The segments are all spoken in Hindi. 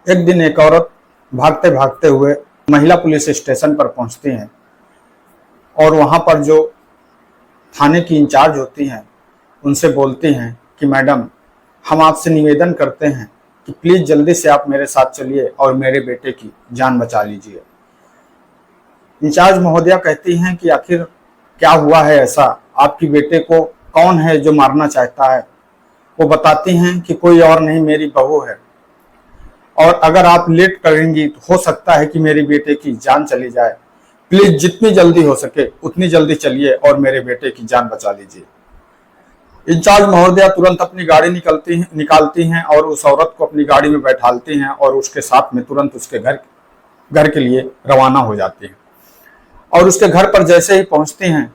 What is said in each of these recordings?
एक दिन एक औरत भागते भागते हुए महिला पुलिस स्टेशन पर पहुंचती हैं और वहां पर जो थाने की इंचार्ज होती हैं उनसे बोलती हैं कि मैडम, हम आपसे निवेदन करते हैं कि प्लीज जल्दी से आप मेरे साथ चलिए और मेरे बेटे की जान बचा लीजिए। इंचार्ज महोदया कहती हैं कि आखिर क्या हुआ है ऐसा, आपकी बेटे को कौन है जो मारना चाहता है। वो बताती हैं कि कोई और नहीं, मेरी बहू है, और अगर आप लेट करेंगी तो हो सकता है कि मेरे बेटे की जान चली जाए। प्लीज जितनी जल्दी हो सके उतनी जल्दी चलिए और मेरे बेटे की जान बचा लीजिए। इंचार्ज महोदया तुरंत अपनी गाड़ी निकालती हैं और उस औरत को अपनी गाड़ी में बैठालती हैं और उसके साथ में तुरंत उसके घर के लिए रवाना हो जाती हैं। और उसके घर पर जैसे ही पहुंचती हैं,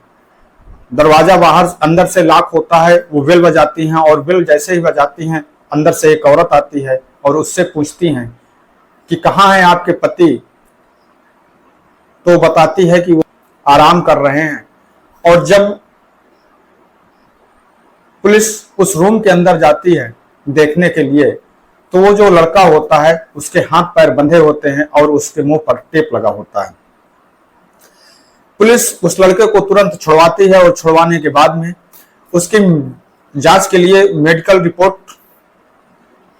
दरवाजा बाहर अंदर से लॉक होता है, वो बेल बजाती हैं और बेल जैसे ही बजाती हैं अंदर से एक औरत आती है और उससे पूछती हैं कि कहाँ हैं आपके पति। तो बताती है कि वो आराम कर रहे हैं। और जब पुलिस उस रूम के अंदर जाती है देखने के लिए, तो वो जो लड़का होता है उसके हाथ पैर बंधे होते हैं और उसके मुंह पर टेप लगा होता है। पुलिस उस लड़के को तुरंत छुड़वाती है और छुड़वाने के बाद में उसकी जांच के लिए मेडिकल रिपोर्ट,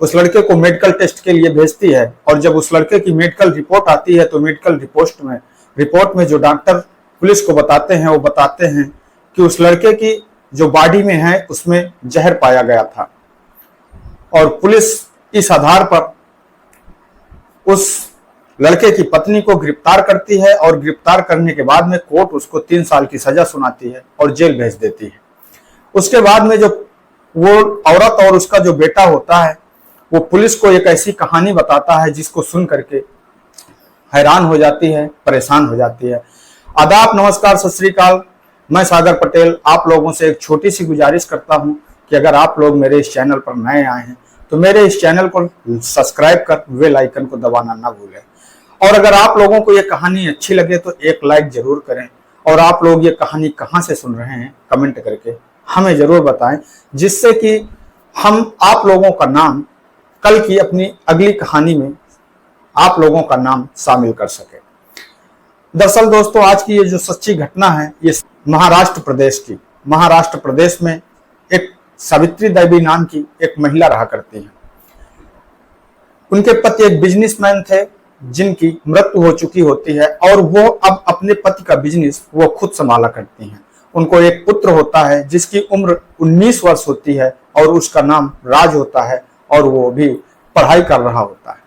उस लड़के को मेडिकल टेस्ट के लिए भेजती है। और जब उस लड़के की मेडिकल रिपोर्ट आती है तो मेडिकल रिपोर्ट में जो डॉक्टर पुलिस को बताते हैं, वो बताते हैं कि उस लड़के की जो बॉडी में है उसमें जहर पाया गया था। और पुलिस इस आधार पर उस लड़के की पत्नी को गिरफ्तार करती है और गिरफ्तार करने के बाद में कोर्ट उसको 3 साल की सजा सुनाती है और जेल भेज देती है। उसके बाद में जो वो औरत और उसका जो बेटा होता है वो पुलिस को एक ऐसी कहानी बताता है जिसको सुन करके हैरान हो जाती है, परेशान हो जाती है। आदाब, नमस्कार, सत श्री अकाल। मैं सागर पटेल आप लोगों से एक छोटी सी गुजारिश करता हूं कि अगर आप लोग मेरे इस चैनल पर नए आए हैं तो मेरे इस चैनल को सब्सक्राइब कर बेल आइकन को दबाना ना भूलें। और अगर आप लोगों को ये कहानी अच्छी लगे तो एक लाइक जरूर करें। और आप लोग ये कहानी कहाँ से सुन रहे हैं कमेंट करके हमें जरूर बताएं, जिससे कि हम आप लोगों का नाम कल की अपनी अगली कहानी में आप लोगों का नाम शामिल कर सके। दरअसल दोस्तों, आज की ये जो सच्ची घटना है ये महाराष्ट्र प्रदेश में एक सावित्री देवी नाम की एक महिला रहा करती हैं। उनके पति एक बिजनेसमैन थे जिनकी मृत्यु हो चुकी होती है और वो अब अपने पति का बिजनेस वो खुद संभाला करती हैं। उनको एक पुत्र होता है जिसकी उम्र 19 वर्ष होती है और उसका नाम राज होता है और वो भी पढ़ाई कर रहा होता है।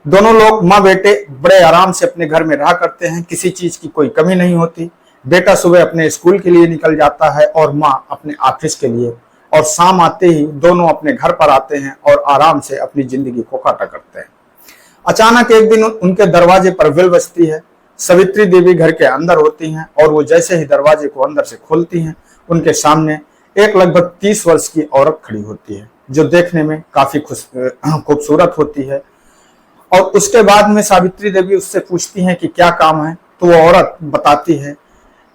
दोनों लोग माँ बेटे बड़े आराम से अपने घर में रहा करते हैं, किसी चीज की कोई कमी नहीं होती। बेटा सुबह अपने स्कूल के लिए निकल जाता है और माँ अपने ऑफिस के लिए, और शाम आते ही दोनों अपने घर पर आते हैं और आराम से अपनी जिंदगी को काटा करते हैं। अचानक एक दिन उनके दरवाजे पर बेल बजती है। सावित्री देवी घर के अंदर होती हैं और वो जैसे ही दरवाजे को अंदर से खोलती हैं, उनके सामने एक लगभग 30 वर्ष की औरत खड़ी होती है जो देखने में काफी खूबसूरत होती है। और उसके बाद में सावित्री देवी उससे पूछती हैं कि क्या काम है। तो वो औरत बताती है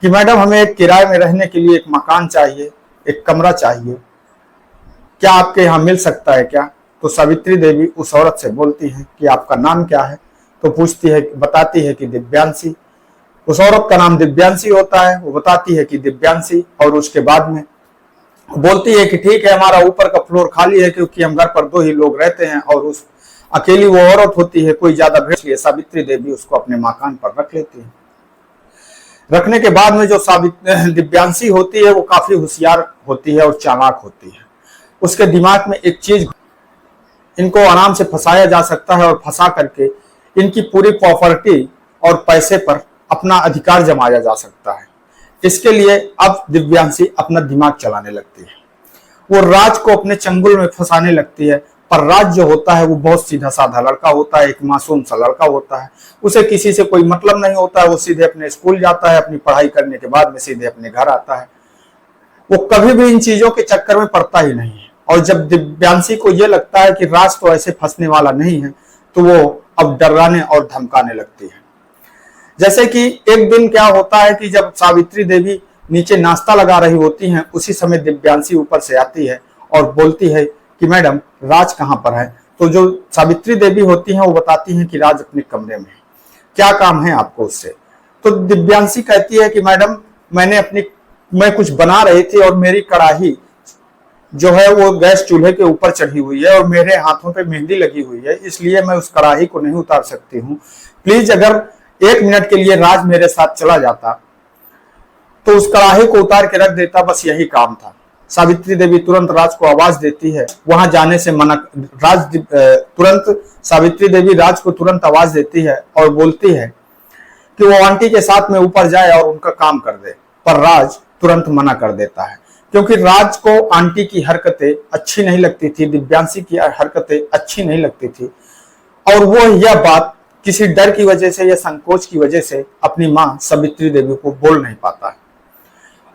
कि मैडम, हमें एक किराए में रहने के लिए एक मकान चाहिए, एक कमरा चाहिए, क्या आपके यहाँ मिल सकता है क्या। तो सावित्री देवी उस औरत से बोलती हैं कि आपका नाम क्या है। तो बताती है कि दिव्यांशी। उस औरत का नाम दिव्यांशी होता है। वो बताती है कि दिव्यांशी, और उसके बाद में बोलती है कि ठीक है, हमारा ऊपर का फ्लोर खाली है क्योंकि हम घर पर 2 ही लोग रहते हैं और उस अकेली वो औरत होती है, कोई ज्यादा भेज लिए सावित्री देवी उसको अपने मकान पर रख लेती है। रखने के बाद में जो दिव्यांशी होती है वो काफी होशियार होती है और चालाक होती है। उसके दिमाग में एक चीज, इनको आराम से फंसाया जा सकता है और फंसा करके इनकी पूरी प्रॉपर्टी और पैसे पर अपना अधिकार जमाया जा सकता है। इसके लिए अब दिव्यांशी अपना दिमाग चलाने लगती है। वो राज को अपने चंगुल में फंसाने लगती है। पर राज जो होता है वो बहुत सीधा साधा लड़का होता है, एक मासूम सा लड़का होता है। उसे किसी से कोई मतलब नहीं होता है। वो सीधे अपने स्कूल जाता है, अपनी पढ़ाई करने के बाद में सीधे अपने घर आता है। वो कभी भी इन चीजों के चक्कर में पड़ता ही नहीं है। और जब दिव्यांशी को ये लगता है कि राज तो ऐसे फंसने वाला नहीं है, तो वो अब डराने और धमकाने लगती है। जैसे कि एक दिन क्या होता है कि जब सावित्री देवी नीचे नाश्ता लगा रही होती हैं, उसी समय दिव्यांशी ऊपर से आती है और बोलती है कि मैडम, राज कहाँ पर है। तो जो सावित्री देवी होती हैं वो बताती हैं कि राज अपने कमरे में है, क्या काम है आपको उससे। तो दिव्यांशी कहती है कि मैडम मैं कुछ बना रही थी और मेरी कढ़ाई जो है वो गैस चूल्हे के ऊपर चढ़ी हुई है और मेरे हाथों पे मेहंदी लगी हुई है, इसलिए मैं उस कढ़ाई को नहीं उतार सकती हूँ। प्लीज अगर 1 मिनट के लिए राज मेरे साथ चला जाता तो उस कढ़ाई को उतार के रख देता, बस यही काम था। सावित्री देवी तुरंत राज को आवाज देती है, वहां जाने से मना। तुरंत सावित्री देवी राज को तुरंत आवाज देती है और बोलती है कि वो आंटी के साथ में ऊपर जाए और उनका काम कर दे, पर राज तुरंत मना कर देता है, क्योंकि राज को आंटी की हरकतें अच्छी नहीं लगती थी, दिव्यांशी की हरकतें अच्छी नहीं लगती थी, और वो यह बात किसी डर की वजह से या संकोच की वजह से अपनी मां सावित्री देवी को बोल नहीं पाता है।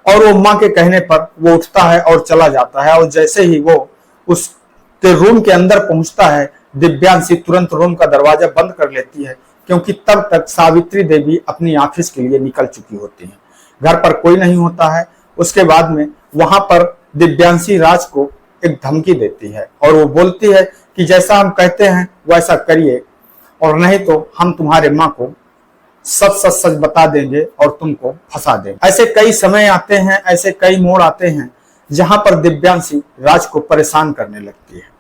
और वो मां के कहने पर वो उठता है और चला जाता है, और जैसे ही वो उसके रूम के अंदर पहुंचता है, दिव्यांशी तुरंत रूम का दरवाजा बंद कर लेती है, क्योंकि तब तक सावित्री देवी अपनी ऑफिस के लिए निकल चुकी होती है। घर पर कोई नहीं होता है। उसके बाद में वहां पर दिव्यांशी राज को एक धमकी देती है और वो बोलती है कि जैसा हम कहते हैं वैसा करिए, और नहीं तो हम तुम्हारे माँ को सच बता देंगे और तुमको फंसा देंगे। ऐसे कई समय आते हैं, ऐसे कई मोड़ आते हैं जहां पर दिव्यांशी राज को परेशान करने लगती है।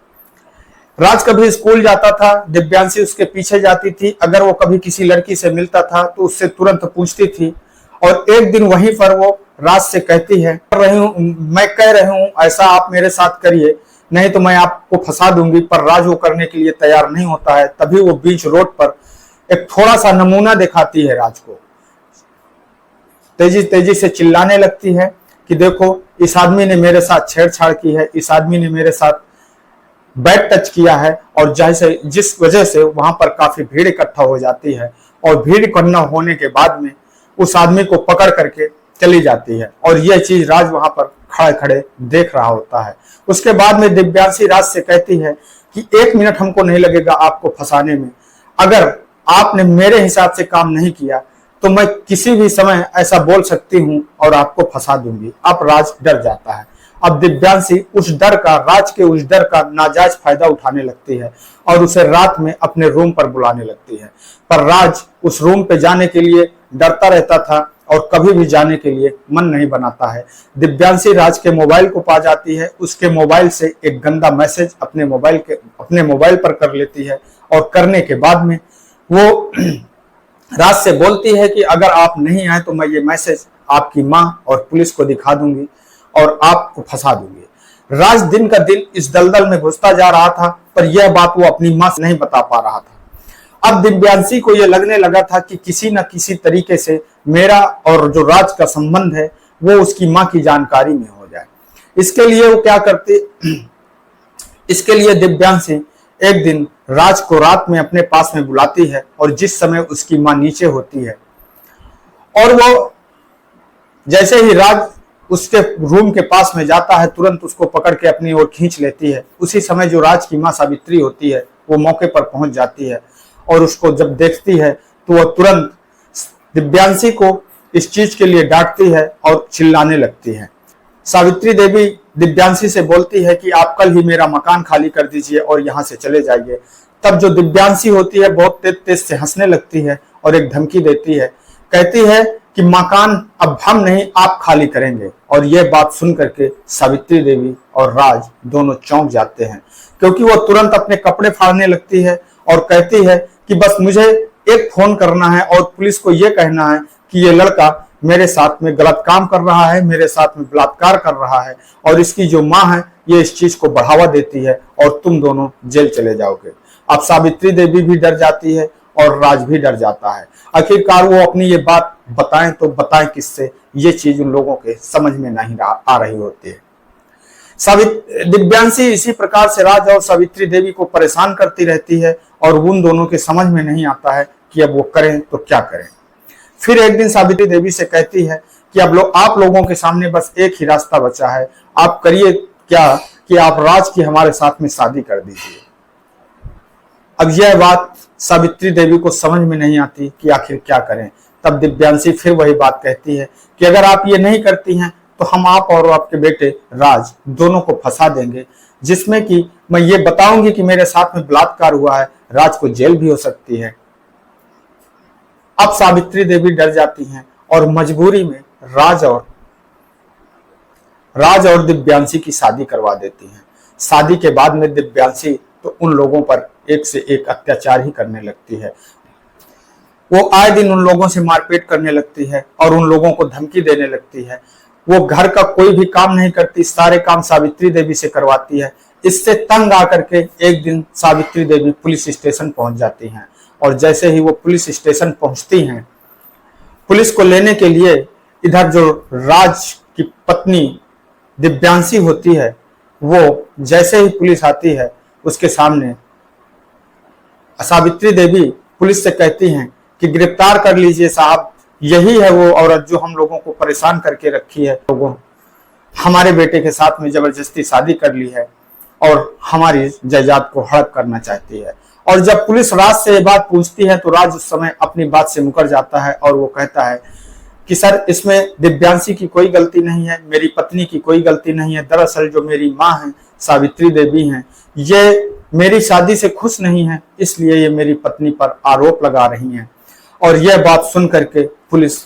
राज कभी स्कूल जाता था, दिव्यांशी उसके पीछे जाती थी। अगर वो कभी किसी लड़की से मिलता था तो उससे तुरंत पूछती थी, और एक दिन वहीं पर वो राज से कहती है, मैं कह रही हूं ऐसा आप मेरे साथ करिए, नहीं तो मैं आपको फंसा दूंगी। पर राज वो करने के लिए तैयार नहीं होता है। तभी वो बीच रोड पर एक थोड़ा सा नमूना दिखाती है राज को, तेजी तेजी से चिल्लाने लगती है कि देखो, इस आदमी ने मेरे साथ छेड़छाड़ की है, इस आदमी ने मेरे साथ बैड टच किया है। और जैसे जिस वजह से वहां पर काफी भीड़ इकट्ठा हो जाती है, और भीड़ इकट्ठा होने के बाद में उस आदमी को पकड़ करके चली जाती है, और यह चीज राज वहां पर खड़े खड़े देख रहा होता है। उसके बाद में दिव्यांशी राज से कहती है कि 1 मिनट हमको नहीं लगेगा आपको फंसाने में, अगर आपने मेरे हिसाब से काम नहीं किया तो मैं किसी भी समय ऐसा बोल सकती हूं और आपको फंसा दूंगी। अब राज डर जाता है। अब दिव्यांशी उस डर का, राज के उस डर का नाजायज फायदा उठाने लगती है और उसे रात में अपने रूम पर बुलाने लगती है। पर राज उस रूम पे जाने के लिए डरता रहता था और कभी भी जाने के लिए मन नहीं बनाता है। दिव्यांशी राज के मोबाइल को पा जाती है, उसके मोबाइल से एक गंदा मैसेज अपने मोबाइल पर कर लेती है, और करने के बाद में वो राज से बोलती है कि अगर आप नहीं आए तो मैं ये मैसेज आपकी मां और पुलिस को दिखा दूंगी और आपको फंसा दूंगी। राज दिन का दिन इस दलदल में घुसता जा रहा था, पर यह बात वो अपनी मां से नहीं बता पा रहा था। अब दिव्यांशी को यह लगने लगा था कि किसी न किसी तरीके से मेरा और जो राज का संबंध है वो उसकी मां की जानकारी में हो जाए। इसके लिए वो क्या करती, इसके लिए दिव्यांशी एक दिन राज को रात में अपने पास में बुलाती है, और जिस समय उसकी मां नीचे होती है, और वो जैसे ही राज उसके रूम के पास में जाता है, तुरंत उसको पकड़ के अपनी ओर खींच लेती है। उसी समय जो राज की मां सावित्री होती है वो मौके पर पहुंच जाती है, और उसको जब देखती है तो वह तुरंत दिव्यांशी को इस चीज के लिए डांटती है और चिल्लाने लगती है। सावित्री देवी दिव्यांशी से बोलती है कि आप कल ही मेरा मकान खाली कर दीजिए और यहाँ से चले जाइए। तब जो दिव्यांशी होती है बहुत तेज तेज से हंसने लगती है और एक धमकी देती है, कहती है कि मकान अब हम नहीं आप खाली करेंगे। और यह बात सुन करके सावित्री देवी और राज दोनों चौंक जाते हैं, क्योंकि वो तुरंत अपने कपड़े फाड़ने लगती है और कहती है कि बस मुझे एक फोन करना है और पुलिस को यह कहना है कि ये लड़का मेरे साथ में गलत काम कर रहा है, मेरे साथ में बलात्कार कर रहा है, और इसकी जो मां है ये इस चीज को बढ़ावा देती है और तुम दोनों जेल चले जाओगे। अब सावित्री देवी भी डर जाती है और राज भी डर जाता है। आखिरकार वो अपनी ये बात बताएं तो बताएं किससे, ये चीज उन लोगों के समझ में नहीं आ रही होती है। दिव्यांशी इसी प्रकार से राज और सावित्री देवी को परेशान करती रहती है, और उन दोनों के समझ में नहीं आता है कि अब वो करें तो क्या करें। फिर एक दिन सावित्री देवी से कहती है कि अब आप लोगों के सामने बस एक ही रास्ता बचा है, आप करिए क्या कि आप राज की हमारे साथ में शादी कर दीजिए। अब यह बात सावित्री देवी को समझ में नहीं आती कि आखिर क्या करें। तब दिव्यांशी फिर वही बात कहती है कि अगर आप ये नहीं करती हैं तो हम आप और आपके बेटे राज दोनों को फंसा देंगे। जिसमें कि मैं ये बताऊंगी कि मेरे साथ में बलात्कार हुआ है, राज को जेल भी हो सकती है। अब सावित्री देवी डर जाती हैं और मजबूरी में राज और दिव्यांशी की शादी करवा देती हैं। शादी के बाद में दिव्यांशी तो उन लोगों पर एक से एक अत्याचार ही करने लगती है। वो आए दिन उन लोगों से मारपीट करने लगती है और उन लोगों को धमकी देने लगती है। वो घर का कोई भी काम नहीं करती, सारे काम सावित्री देवी से करवाती है। इससे तंग आकर के एक दिन सावित्री देवी पुलिस स्टेशन पहुंच जाती हैं और जैसे ही वो पुलिस स्टेशन पहुंचती हैं, पुलिस को लेने के लिए इधर जो राज की पत्नी दिव्यांशी होती है, वो जैसे ही पुलिस आती है उसके सामने सावित्री देवी पुलिस से कहती हैं कि गिरफ्तार कर लीजिए साहब, यही है वो औरत जो हम लोगों को परेशान करके रखी है, लोगों हमारे बेटे के साथ में जबरदस्ती शादी कर ली है और हमारी जायदाद को हड़प करना चाहती है। और जब पुलिस राज से ये बात पूछती है तो राज उस समय अपनी बात से मुकर जाता है और वो कहता है कि सर, इसमें दिव्यांशी की कोई गलती नहीं है, मेरी पत्नी की कोई गलती नहीं है। दरअसल जो मेरी माँ है सावित्री देवी हैं, ये मेरी शादी से खुश नहीं है, इसलिए ये मेरी पत्नी पर आरोप लगा रही हैं। और यह बात सुन करके पुलिस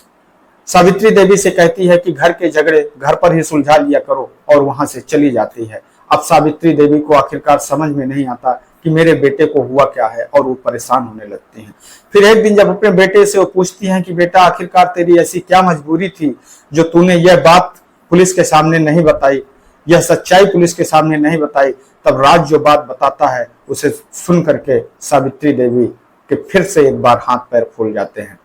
सावित्री देवी से कहती है कि घर के झगड़े घर पर ही सुलझा लिया करो और वहां से चली जाती है। अब सावित्री देवी को आखिरकार समझ में नहीं आता कि मेरे बेटे को हुआ क्या है और वो परेशान होने लगती हैं। फिर एक दिन जब अपने बेटे से वो पूछती हैं कि बेटा, आखिरकार तेरी ऐसी क्या मजबूरी थी जो तूने यह बात पुलिस के सामने नहीं बताई, यह सच्चाई पुलिस के सामने नहीं बताई, तब राज जो बात बताता है उसे सुन करके सावित्री देवी के फिर से एक बार हाथ पैर फूल जाते हैं।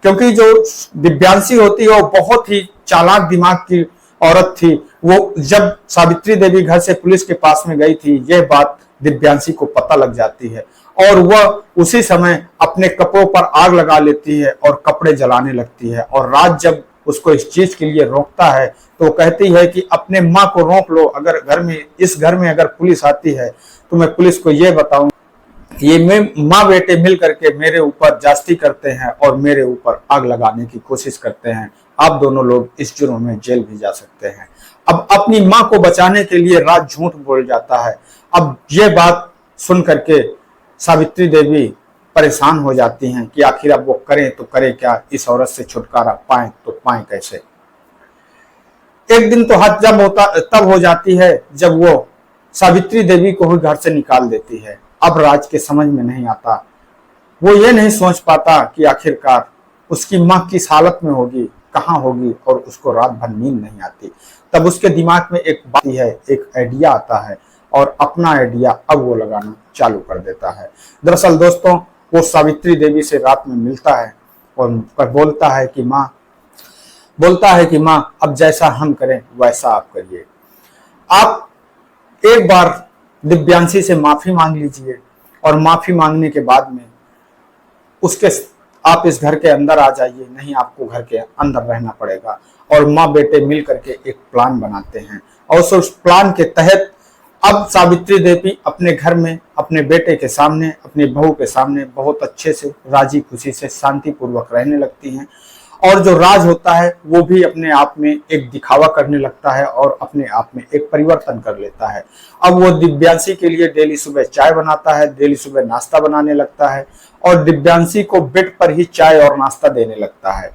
क्योंकि जो दिव्यांशी होती है वो बहुत ही चालाक दिमाग की औरत थी। वो जब सावित्री देवी घर से पुलिस के पास में गई थी, यह बात दिव्यांशी को पता लग जाती है और वह उसी समय अपने कपड़ों पर आग लगा लेती है और कपड़े जलाने लगती है। और राज जब उसको इस चीज के लिए रोकता है तो कहती है कि अपने माँ को रोक लो, अगर इस घर में अगर पुलिस आती है तो मैं पुलिस को यह बताऊं, ये माँ बेटे मिल करके मेरे ऊपर जास्ती करते हैं और मेरे ऊपर आग लगाने की कोशिश करते हैं। आप दोनों लोग इस जुर्म में जेल भी जा सकते हैं। अब अपनी माँ को बचाने के लिए राज झूठ बोल जाता है। अब यह बात सुन करके सावित्री देवी परेशान हो जाती हैं कि आखिर अब वो करें तो करें क्या, इस औरत से छुटकारा पाएं तो पाएं कैसे। एक दिन तो हद तब हो जाती है जब वो सावित्री देवी को ही घर से निकाल देती है। अब राज के समझ में नहीं आता, वो ये नहीं सोच पाता कि आखिरकार उसकी माँ किस हालत में होगी, कहाँ होगी और उसको रात भर नींद नहीं आती। तब उसके दिमाग में एक बात है, एक आइडिया आता है और अपना आइडिया अब वो लगाना चालू कर देता है। दरअसल दोस्तों, वो सावित्री देवी से रात में मिलता है और बोलता है कि माँ अब जैसा हम करें वैसा आप करिए। आप एक बार दिव्यांशी से माफी मांग लीजिए और माफी मांगने के बाद में आप इस घर के अंदर आ जाइए, नहीं आपको घर के अंदर रहना पड़ेगा। और माँ बेटे मिल करके एक प्लान बनाते हैं और उस प्लान के तहत अब सावित्री देवी अपने घर में अपने बेटे के सामने, अपनी बहू के सामने बहुत अच्छे से राजी खुशी से शांतिपूर्वक रहने लगती हैं। और जो राज होता है वो भी अपने आप में एक दिखावा करने लगता है और अपने आप में एक परिवर्तन कर लेता है। अब वो दिव्यांशी के लिए डेली सुबह चाय बनाता है, डेली सुबह नाश्ता बनाने लगता है और दिव्यांशी को बेड पर ही चाय और नाश्ता देने लगता है।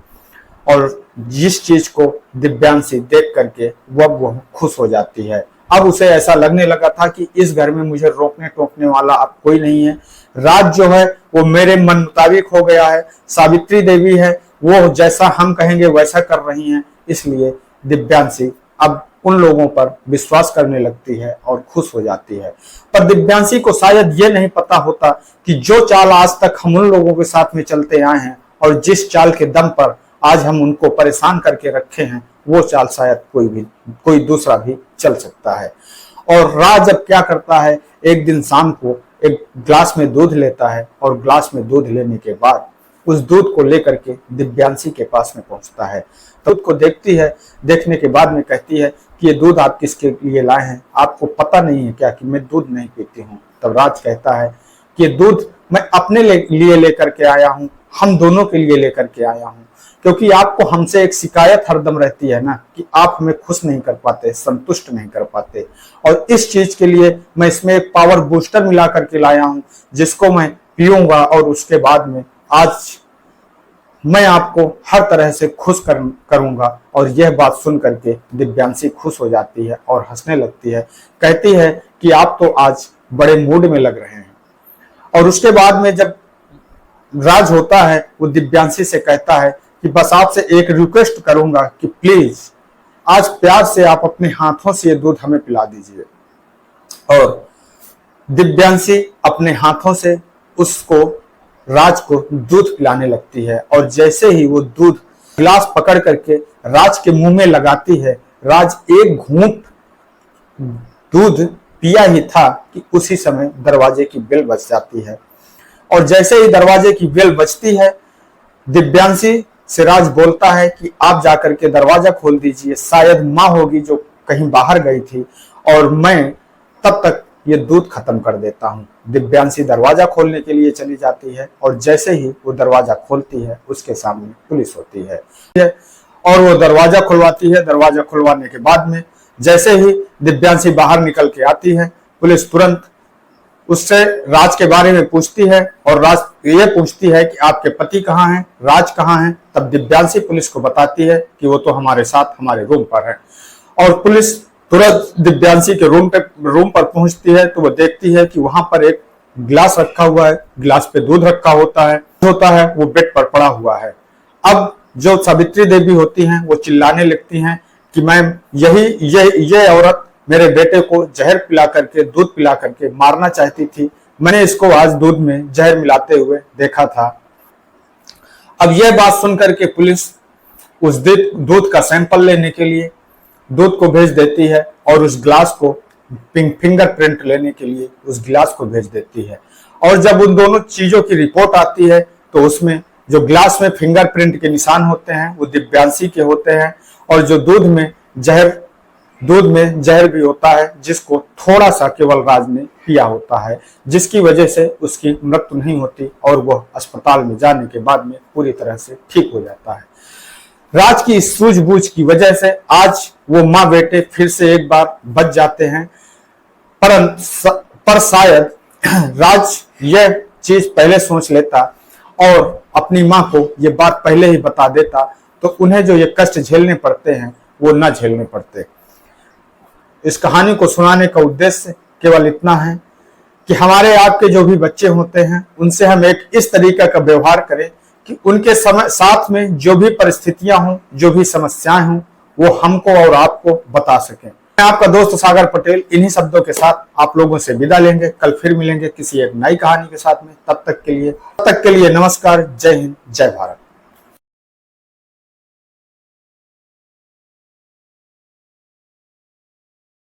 और जिस चीज को दिव्यांशी देख करके वो खुश हो जाती है। अब उसे ऐसा लगने लगा था कि इस घर में मुझे रोकने टोकने वाला अब कोई नहीं है। राज जो है वो मेरे मन मुताबिक हो गया है, सावित्री देवी है वो जैसा हम कहेंगे वैसा कर रही हैं। इसलिए दिव्यांशी अब उन लोगों पर विश्वास करने लगती है और खुश हो जाती है। पर दिव्यांशी को शायद ये नहीं पता होता कि जो चाल आज तक हम उन लोगों के साथ में चलते आए हैं और जिस चाल के दम पर आज हम उनको परेशान करके रखे हैं, वो चाल शायद कोई दूसरा भी चल सकता है। और राज अब क्या करता है, एक दिन शाम को एक ग्लास में दूध लेता है और ग्लास में दूध लेने के बाद उस दूध को लेकर के दिव्यांशी के पास में पहुंचता है। तो दूध को देखती है, देखने के बाद में कहती है कि ये दूध आप किसके लिए लाए हैं, आपको पता नहीं है क्या कि मैं दूध नहीं पीती हूँ। तब राज कहता है कि ये दूध मैं अपने लिए लेकर के आया हूँ, हम दोनों के लिए लेकर के आया हूँ। क्योंकि आपको हमसे एक शिकायत हरदम रहती है ना कि आप हमें खुश नहीं कर पाते, संतुष्ट नहीं कर पाते। और इस चीज के लिए मैं इसमें एक पावर बूस्टर मिला करके लाया हूं, जिसको मैं पीऊंगा और उसके बाद में आज मैं आपको हर तरह से खुश करूंगा। और यह बात सुन करके दिव्यांशी खुश हो जाती है और हंसने लगती है, कहती है कि आप तो आज बड़े मूड में लग रहे हैं। और उसके बाद में जब राज होता है, वो दिव्यांशी से कहता है कि बस आपसे एक रिक्वेस्ट करूंगा कि प्लीज आज प्यार से आप अपने हाथों से ये दूध हमें पिला दीजिए। और दिव्यांशी अपने हाथों से उसको राज को दूध पिलाने लगती है। और जैसे ही वो दूध गिलास पकड़ करके राज के मुंह में लगाती है, राज एक घूंट दूध पिया ही था कि उसी समय दरवाजे की बेल बज जाती है। और जैसे ही दरवाजे की बेल बजती है, दिव्यांशी से राज बोलता है कि आप जाकर के दरवाजा खोल दीजिए, शायद माँ होगी जो कहीं बाहर गई थी और मैं तब तक ये दूध खत्म कर देता हूँ। दिव्यांशी दरवाजा खोलने के लिए चली जाती है और जैसे ही वो दरवाजा खोलती है, उसके सामने पुलिस होती है और वो दरवाजा खुलवाती है। दरवाजा खुलवाने के बाद में जैसे ही दिव्यांशी बाहर निकल के आती है, पुलिस तुरंत उससे राज के बारे में पूछती है और राज ये पूछती है कि आपके पति कहाँ हैं, राज कहाँ हैं। तब दिव्यांशी पुलिस को बताती है कि वो तो हमारे साथ हमारे रूम पर है। और पुलिस तुरंत दिव्यांशी के रूम पर पहुंचती है तो वो देखती है कि वहां पर एक गिलास रखा हुआ है, गिलास पे दूध रखा होता है, वो बेड पर पड़ा हुआ है। अब जो सावित्री देवी होती हैं वो चिल्लाने लगती हैं कि मैम ये औरत मेरे बेटे को जहर पिला करके, दूध पिला करके मारना चाहती थी। मैंने इसको आज दूध में जहर मिलाते हुए देखा था। अब यह बात सुनकर के पुलिस उस दूध का सैंपल लेने के लिए दूध को भेज देती है और उस ग्लास को फिंगरप्रिंट लेने के लिए उस गिलास को भेज देती है। और जब उन दोनों चीजों की रिपोर्ट आती है तो उसमें जो ग्लास में फिंगरप्रिंट के निशान होते हैं वो दिव्यांशी के होते हैं और जो दूध में जहर भी होता है, जिसको थोड़ा सा केवल राज ने पिया होता है, जिसकी वजह से उसकी मृत्यु नहीं होती और वह अस्पताल में जाने के बाद में पूरी तरह से ठीक हो जाता है। राज की सूझबूझ की वजह से आज वो माँ बेटे फिर से एक बार बच जाते हैं। पर शायद राज यह चीज पहले सोच लेता और अपनी माँ को ये बात पहले ही बता देता तो उन्हें जो ये कष्ट झेलने पड़ते हैं वो न झेलने पड़ते। इस कहानी को सुनाने का उद्देश्य केवल इतना है कि हमारे आपके जो भी बच्चे होते हैं उनसे हम एक इस तरीके का व्यवहार करें कि उनके साथ में जो भी परिस्थितियां हों, जो भी समस्याएं हों, वो हमको और आपको बता सकें। मैं आपका दोस्त सागर पटेल इन्हीं शब्दों के साथ आप लोगों से विदा लेंगे। कल फिर मिलेंगे किसी एक नई कहानी के साथ में। तब तक के लिए नमस्कार। जय हिंद, जय भारत।